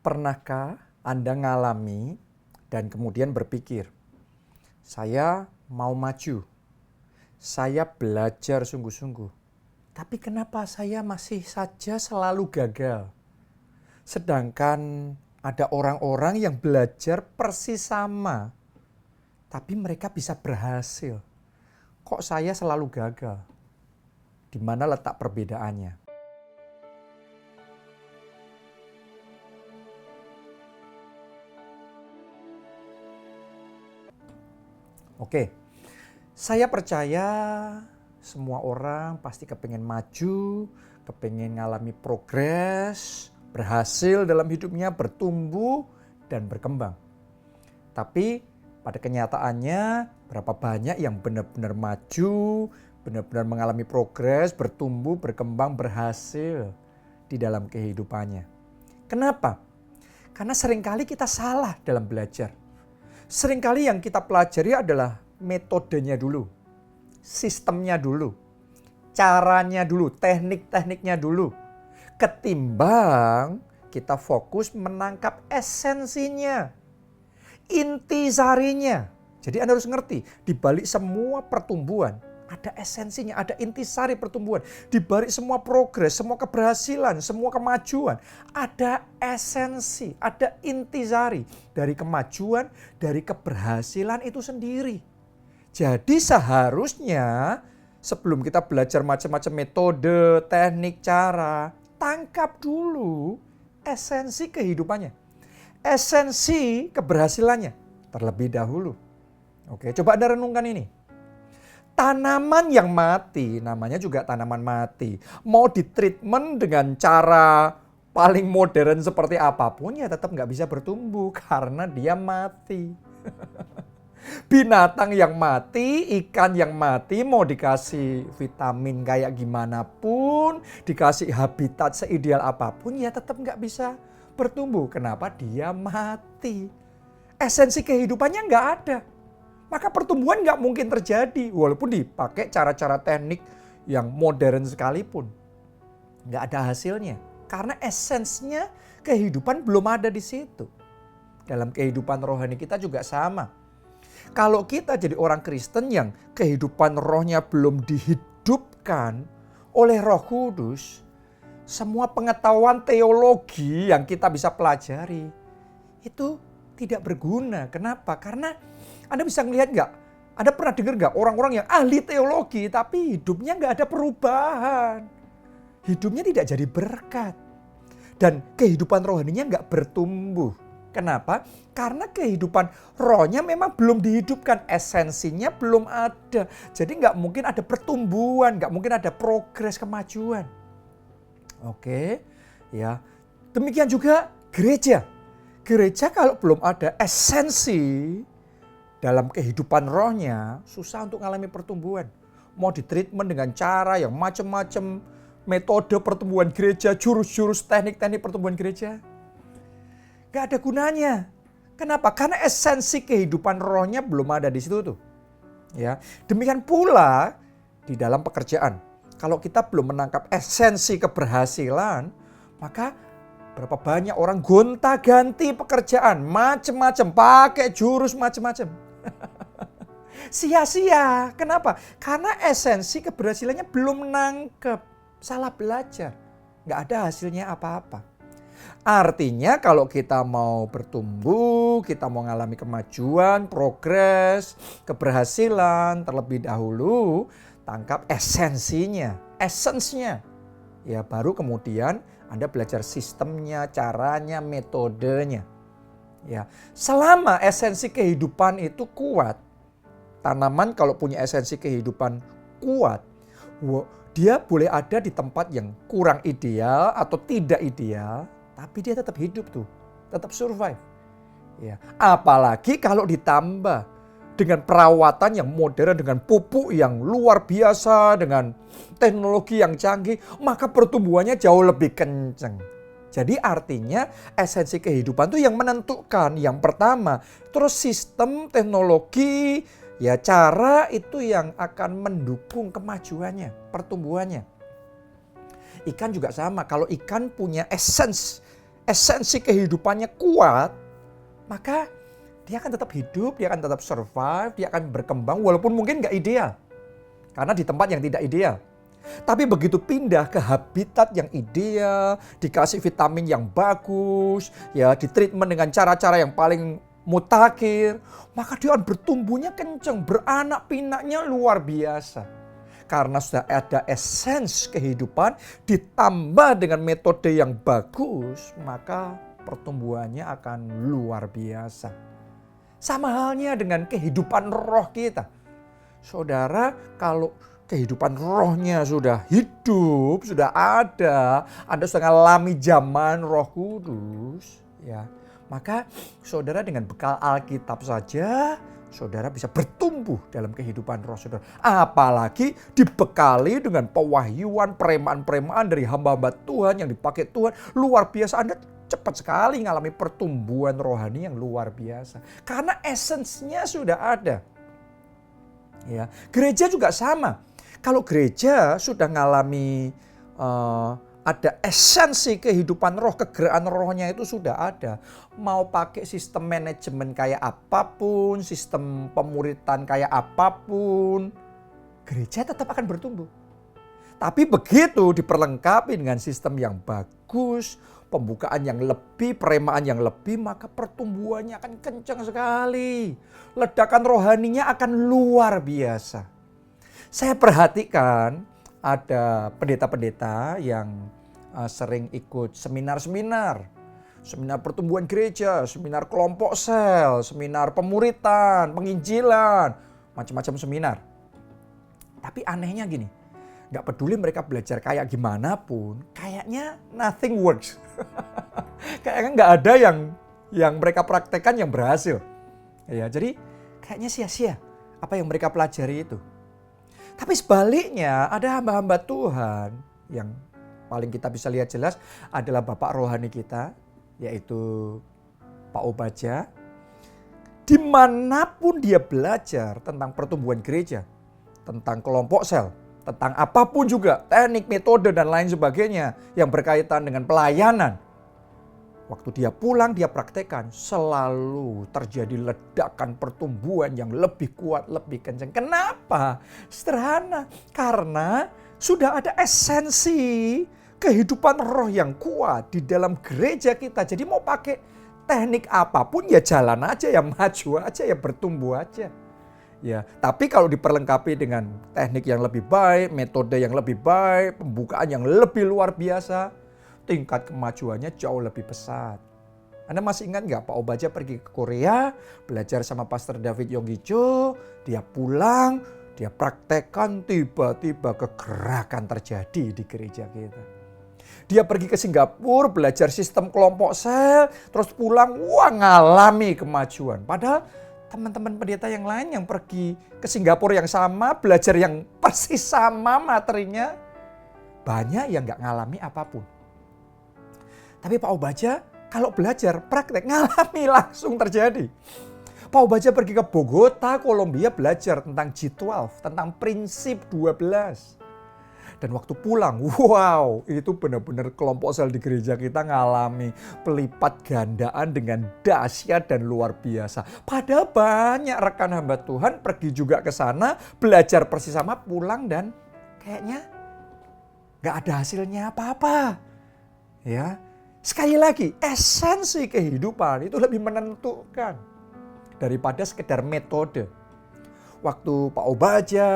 Pernahkah Anda ngalami dan kemudian berpikir, saya mau maju, saya belajar sungguh-sungguh, tapi kenapa saya masih saja selalu gagal? Sedangkan ada orang-orang yang belajar persis sama, tapi mereka bisa berhasil. Kok saya selalu gagal? Di mana letak perbedaannya? Oke, saya percaya semua orang pasti kepengen maju, kepengen ngalami progres, berhasil dalam hidupnya, bertumbuh, dan berkembang. Tapi pada kenyataannya berapa banyak yang benar-benar maju, benar-benar mengalami progres, bertumbuh, berkembang, berhasil di dalam kehidupannya. Kenapa? Karena seringkali kita salah dalam belajar. Seringkali yang kita pelajari adalah metodenya dulu, sistemnya dulu, caranya dulu, teknik-tekniknya dulu. Ketimbang kita fokus menangkap esensinya, intisarinya. Jadi Anda harus ngerti, di balik semua pertumbuhan, ada esensinya, ada intisari pertumbuhan. Di balik semua progres, semua keberhasilan, semua kemajuan, ada esensi, ada intisari dari kemajuan, dari keberhasilan itu sendiri. Jadi seharusnya sebelum kita belajar macam-macam metode, teknik, cara, tangkap dulu esensi kehidupannya, esensi keberhasilannya terlebih dahulu. Oke, coba Anda renungkan ini. Tanaman yang mati, namanya juga tanaman mati. Mau ditreatment dengan cara paling modern seperti apapun, ya tetap nggak bisa bertumbuh karena dia mati. Binatang yang mati, ikan yang mati, mau dikasih vitamin kayak gimana pun, dikasih habitat seideal apapun, ya tetap nggak bisa bertumbuh. Kenapa? Dia mati. Esensi kehidupannya nggak ada. Maka pertumbuhan nggak mungkin terjadi walaupun dipakai cara-cara teknik yang modern sekalipun. Nggak ada hasilnya karena esensinya kehidupan belum ada di situ. Dalam kehidupan rohani kita juga sama. Kalau kita jadi orang Kristen yang kehidupan rohnya belum dihidupkan oleh Roh Kudus, semua pengetahuan teologi yang kita bisa pelajari itu tidak berguna. Kenapa? Karena Anda bisa ngelihat nggak? Anda pernah dengar nggak orang-orang yang ahli teologi tapi hidupnya nggak ada perubahan. Hidupnya tidak jadi berkat. Dan kehidupan rohaninya nggak bertumbuh. Kenapa? Karena kehidupan rohnya memang belum dihidupkan. Esensinya belum ada. Jadi nggak mungkin ada pertumbuhan, nggak mungkin ada progres kemajuan. Oke, ya. Demikian juga gereja. Gereja kalau belum ada esensi dalam kehidupan rohnya, susah untuk mengalami pertumbuhan. Mau ditreatment dengan cara yang macam-macam, metode pertumbuhan gereja, jurus-jurus teknik-teknik pertumbuhan gereja, gak ada gunanya. Kenapa? Karena esensi kehidupan rohnya belum ada di situ tuh. Ya, demikian pula di dalam pekerjaan. Kalau kita belum menangkap esensi keberhasilan, maka berapa banyak orang gonta-ganti pekerjaan, macam-macam, pakai jurus macam-macam. Sia-sia. Kenapa? Karena esensi keberhasilannya belum nangkep, salah belajar. Nggak ada hasilnya apa-apa. Artinya kalau kita mau bertumbuh, kita mau mengalami kemajuan, progres, keberhasilan, terlebih dahulu tangkap esensinya, esensnya. Ya baru kemudian Anda belajar sistemnya, caranya, metodenya. Ya, selama esensi kehidupan itu kuat, tanaman kalau punya esensi kehidupan kuat, dia boleh ada di tempat yang kurang ideal atau tidak ideal, tapi dia tetap hidup tuh, tetap survive. Ya, apalagi kalau ditambah dengan perawatan yang modern, dengan pupuk yang luar biasa, dengan teknologi yang canggih, maka pertumbuhannya jauh lebih kencang. Jadi artinya esensi kehidupan itu yang menentukan. Yang pertama, terus sistem, teknologi, ya cara itu yang akan mendukung kemajuannya, pertumbuhannya. Ikan juga sama, kalau ikan punya esensi kehidupannya kuat, maka dia akan tetap hidup, dia akan tetap survive, dia akan berkembang walaupun mungkin nggak ideal. Karena di tempat yang tidak ideal. Tapi begitu pindah ke habitat yang ideal, dikasih vitamin yang bagus, ya ditreatment dengan cara-cara yang paling mutakhir, maka dia akan bertumbuhnya kencang, beranak pinaknya luar biasa. Karena sudah ada esens kehidupan ditambah dengan metode yang bagus, maka pertumbuhannya akan luar biasa. Sama halnya dengan kehidupan roh kita. Saudara, kalau kehidupan rohnya sudah hidup, sudah ada, Anda sudah mengalami zaman Roh Kudus, ya, maka saudara dengan bekal Alkitab saja, saudara bisa bertumbuh dalam kehidupan roh saudara. Apalagi dibekali dengan pewahyuan, peremaan-peremaan dari hamba-hamba Tuhan yang dipakai Tuhan, luar biasa. Anda cepat sekali mengalami pertumbuhan rohani yang luar biasa. Karena esensinya sudah ada. Ya, gereja juga sama. Kalau gereja sudah mengalami ada esensi kehidupan roh, kegeraan rohnya itu sudah ada. Mau pakai sistem manajemen kayak apapun, sistem pemuritan kayak apapun, gereja tetap akan bertumbuh. Tapi begitu diperlengkapi dengan sistem yang bagus, pembukaan yang lebih, peremaan yang lebih, maka pertumbuhannya akan kencang sekali. Ledakan rohaninya akan luar biasa. Saya perhatikan ada pendeta-pendeta yang sering ikut seminar-seminar. Seminar pertumbuhan gereja, seminar kelompok sel, seminar pemuritan, penginjilan, macam-macam seminar. Tapi anehnya gini, gak peduli mereka belajar kayak gimana pun, kayaknya nothing works. Kayaknya gak ada yang mereka praktekkan yang berhasil. Ya, jadi kayaknya sia-sia apa yang mereka pelajari itu. Tapi sebaliknya ada hamba-hamba Tuhan yang paling kita bisa lihat jelas adalah Bapak rohani kita, yaitu Pak Obadja. Dimanapun dia belajar tentang pertumbuhan gereja, tentang kelompok sel, tentang apapun juga, teknik, metode dan lain sebagainya yang berkaitan dengan pelayanan. Waktu dia pulang, dia praktekkan, selalu terjadi ledakan pertumbuhan yang lebih kuat, lebih kencang. Kenapa? Sederhana, karena sudah ada esensi kehidupan roh yang kuat di dalam gereja kita. Jadi mau pakai teknik apapun ya jalan aja, ya maju aja, ya bertumbuh aja. Ya, tapi kalau diperlengkapi dengan teknik yang lebih baik, metode yang lebih baik, pembukaan yang lebih luar biasa, tingkat kemajuannya jauh lebih pesat. Anda masih ingat nggak Pak Obadja pergi ke Korea, belajar sama Pastor David Yonggicho, dia pulang, dia praktekkan, tiba-tiba kegerakan terjadi di gereja kita. Dia pergi ke Singapura, belajar sistem kelompok sel, terus pulang, wah ngalami kemajuan. Padahal teman-teman pendeta yang lain yang pergi ke Singapura yang sama, belajar yang persis sama materinya, banyak yang nggak ngalami apapun. Tapi Pak Obadja kalau belajar praktek ngalami langsung terjadi. Pak Obadja pergi ke Bogota, Kolombia belajar tentang G12, tentang prinsip 12. Dan waktu pulang, wow, itu benar-benar kelompok sel di gereja kita ngalami pelipat gandaan dengan dahsyat dan luar biasa. Padahal banyak rekan hamba Tuhan pergi juga ke sana, belajar persis sama, pulang dan kayaknya gak ada hasilnya apa-apa. Ya, sekali lagi, esensi kehidupan itu lebih menentukan daripada sekedar metode. Waktu Pak Obadja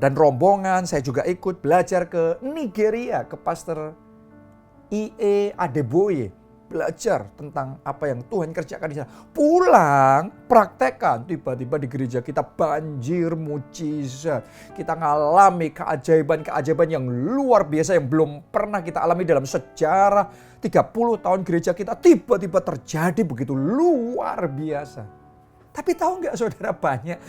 dan rombongan, saya juga ikut belajar ke Nigeria, ke Pastor I.E. Adeboye. Belajar tentang apa yang Tuhan kerjakan di sana. Pulang, praktekkan. Tiba-tiba di gereja kita banjir mujizat. Kita ngalami keajaiban-keajaiban yang luar biasa yang belum pernah kita alami dalam sejarah 30 tahun gereja kita. Tiba-tiba terjadi begitu luar biasa. Tapi tahu nggak saudara, banyak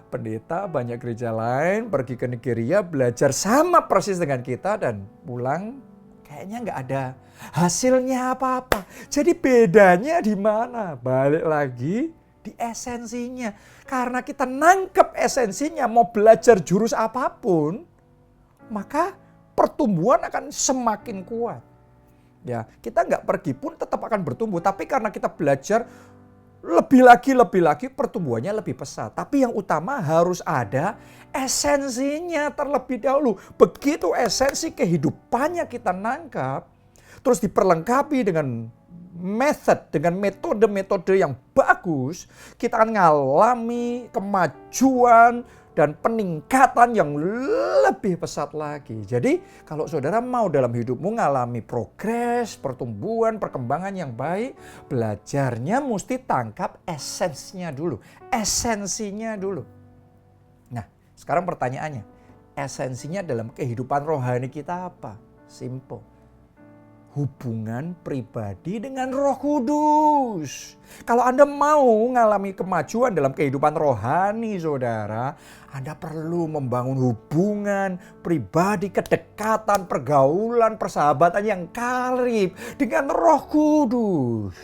pendeta, banyak gereja lain pergi ke Nigeria belajar sama persis dengan kita dan pulang kayaknya nggak ada hasilnya apa-apa. Jadi bedanya di mana? Balik lagi di esensinya. Karena kita nangkep esensinya, mau belajar jurus apapun, maka pertumbuhan akan semakin kuat. Ya, kita nggak pergi pun tetap akan bertumbuh. Tapi karena kita belajar lebih lagi pertumbuhannya lebih pesat. Tapi yang utama harus ada esensinya terlebih dahulu. Begitu esensi kehidupannya kita nangkap, terus diperlengkapi dengan dengan metode-metode yang bagus, kita akan mengalami kemajuan dan peningkatan yang lebih pesat lagi. Jadi kalau saudara mau dalam hidupmu mengalami progres, pertumbuhan, perkembangan yang baik, belajarnya mesti tangkap esensinya dulu. Esensinya dulu. Nah, sekarang pertanyaannya, esensinya dalam kehidupan rohani kita apa? Simple. Hubungan pribadi dengan Roh Kudus. Kalau Anda mau mengalami kemajuan dalam kehidupan rohani, saudara, Anda perlu membangun hubungan pribadi, kedekatan, pergaulan, persahabatan yang karib dengan Roh Kudus.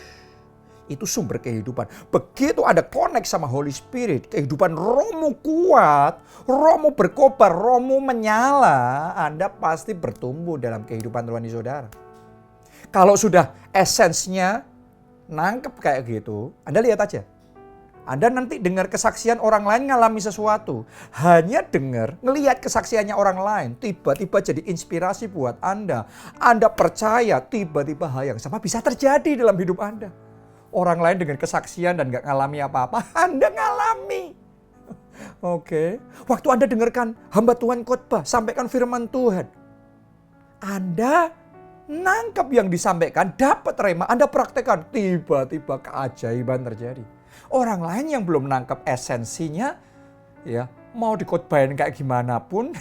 Itu sumber kehidupan. Begitu Anda connect sama Holy Spirit, kehidupan rohmu kuat, rohmu berkobar, rohmu menyala, Anda pasti bertumbuh dalam kehidupan rohani saudara. Kalau sudah esensinya nangkep kayak gitu, Anda lihat aja. Anda nanti dengar kesaksian orang lain ngalami sesuatu. Hanya dengar, ngelihat kesaksiannya orang lain, tiba-tiba jadi inspirasi buat Anda. Anda percaya tiba-tiba hal yang sama bisa terjadi dalam hidup Anda. Orang lain dengan kesaksian dan gak ngalami apa-apa, Anda ngalami. Oke. Waktu Anda dengarkan hamba Tuhan khotbah, sampaikan firman Tuhan. Anda nangkep yang disampaikan, dapat rema, Anda praktekkan, tiba-tiba keajaiban terjadi. Orang lain yang belum nangkep esensinya, ya mau dikhotbahin kayak gimana pun,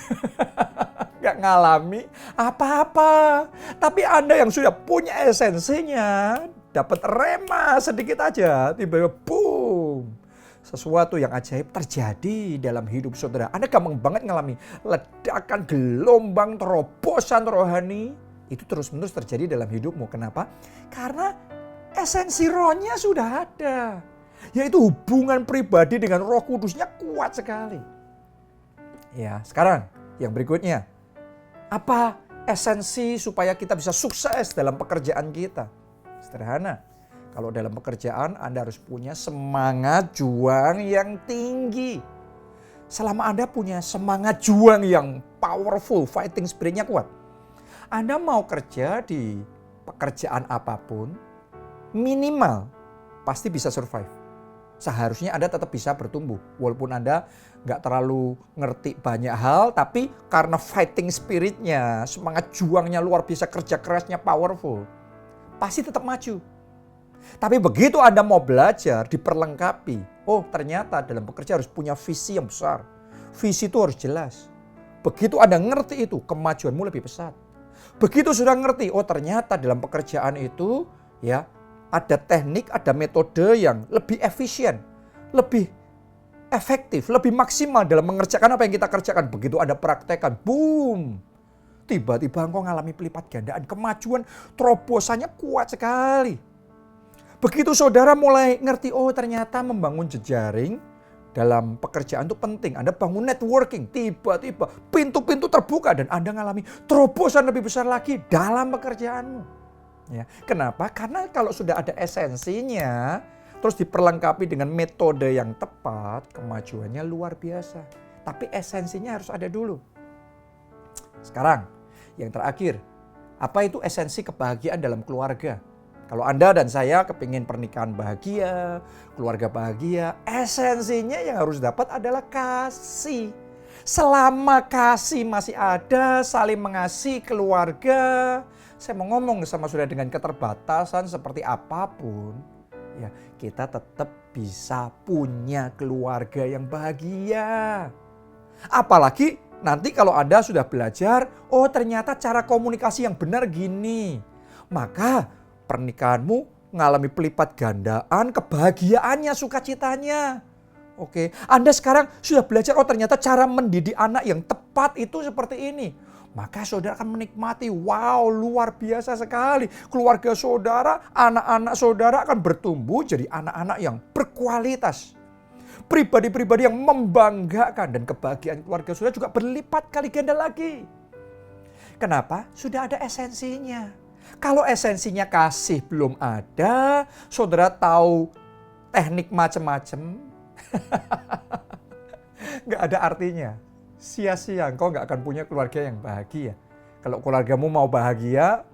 gak ngalami apa-apa. Tapi Anda yang sudah punya esensinya, dapat rema sedikit aja, tiba-tiba boom. Sesuatu yang ajaib terjadi dalam hidup saudara. Anda gampang banget ngalami ledakan, gelombang, terobosan rohani. Itu terus-menerus terjadi dalam hidupmu. Kenapa? Karena esensi rohnya sudah ada. Yaitu hubungan pribadi dengan Roh Kudusnya kuat sekali. Ya, sekarang yang berikutnya. Apa esensi supaya kita bisa sukses dalam pekerjaan kita? Sederhana. Kalau dalam pekerjaan Anda harus punya semangat juang yang tinggi. Selama Anda punya semangat juang yang powerful, fighting spiritnya kuat, Anda mau kerja di pekerjaan apapun, minimal pasti bisa survive. Seharusnya Anda tetap bisa bertumbuh. Walaupun Anda nggak terlalu ngerti banyak hal, tapi karena fighting spiritnya, semangat juangnya luar biasa, kerja kerasnya powerful, pasti tetap maju. Tapi begitu Anda mau belajar, diperlengkapi. Oh ternyata dalam bekerja harus punya visi yang besar. Visi itu harus jelas. Begitu Anda ngerti itu, kemajuanmu lebih pesat. Begitu sudah ngerti, oh ternyata dalam pekerjaan itu ya ada teknik, ada metode yang lebih efisien, lebih efektif, lebih maksimal dalam mengerjakan apa yang kita kerjakan. Begitu Anda praktekkan, boom. Tiba-tiba engkau ngalami pelipat gandaan, kemajuan, terobosannya kuat sekali. Begitu saudara mulai ngerti, oh ternyata membangun jejaring dalam pekerjaan itu penting. Anda bangun networking, tiba-tiba pintu-pintu terbuka dan Anda ngalami terobosan lebih besar lagi dalam pekerjaanmu. Ya, kenapa? Karena kalau sudah ada esensinya, terus diperlengkapi dengan metode yang tepat, kemajuannya luar biasa. Tapi esensinya harus ada dulu. Sekarang, yang terakhir, apa itu esensi kebahagiaan dalam keluarga? Kalau Anda dan saya kepingin pernikahan bahagia, keluarga bahagia, esensinya yang harus dapat adalah kasih. Selama kasih masih ada, saling mengasihi keluarga, saya mau ngomong sama saudara dengan keterbatasan seperti apapun, ya kita tetap bisa punya keluarga yang bahagia. Apalagi nanti kalau Anda sudah belajar, oh ternyata cara komunikasi yang benar gini, maka pernikahanmu mengalami pelipat gandaan, kebahagiaannya, sukacitanya. Oke, Anda sekarang sudah belajar, oh ternyata cara mendidik anak yang tepat itu seperti ini. Maka saudara akan menikmati, wow luar biasa sekali. Keluarga saudara, anak-anak saudara akan bertumbuh jadi anak-anak yang berkualitas. Pribadi-pribadi yang membanggakan dan kebahagiaan keluarga saudara juga berlipat kali ganda lagi. Kenapa? Sudah ada esensinya. Kalau esensinya kasih belum ada, saudara tahu teknik macam-macam, nggak ada artinya. Sia-sia, engkau nggak akan punya keluarga yang bahagia. Kalau keluargamu mau bahagia,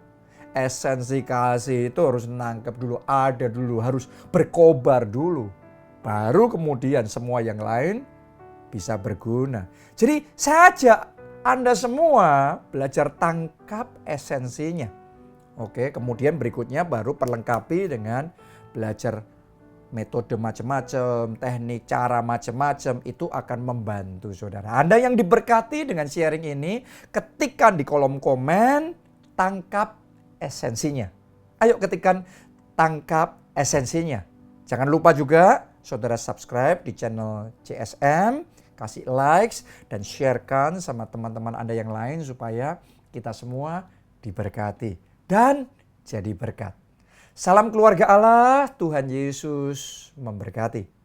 esensi kasih itu harus nangkep dulu, ada dulu, harus berkobar dulu. Baru kemudian semua yang lain bisa berguna. Jadi saya ajak Anda semua belajar tangkap esensinya. Oke, kemudian berikutnya baru perlengkapi dengan belajar metode macam-macam, teknik, cara macam-macam, itu akan membantu saudara. Anda yang diberkati dengan sharing ini, ketikkan di kolom komen, tangkap esensinya. Ayo ketikkan tangkap esensinya. Jangan lupa juga saudara subscribe di channel CSM, kasih likes dan sharekan sama teman-teman Anda yang lain supaya kita semua diberkati dan jadi berkat. Salam keluarga Allah, Tuhan Yesus memberkati.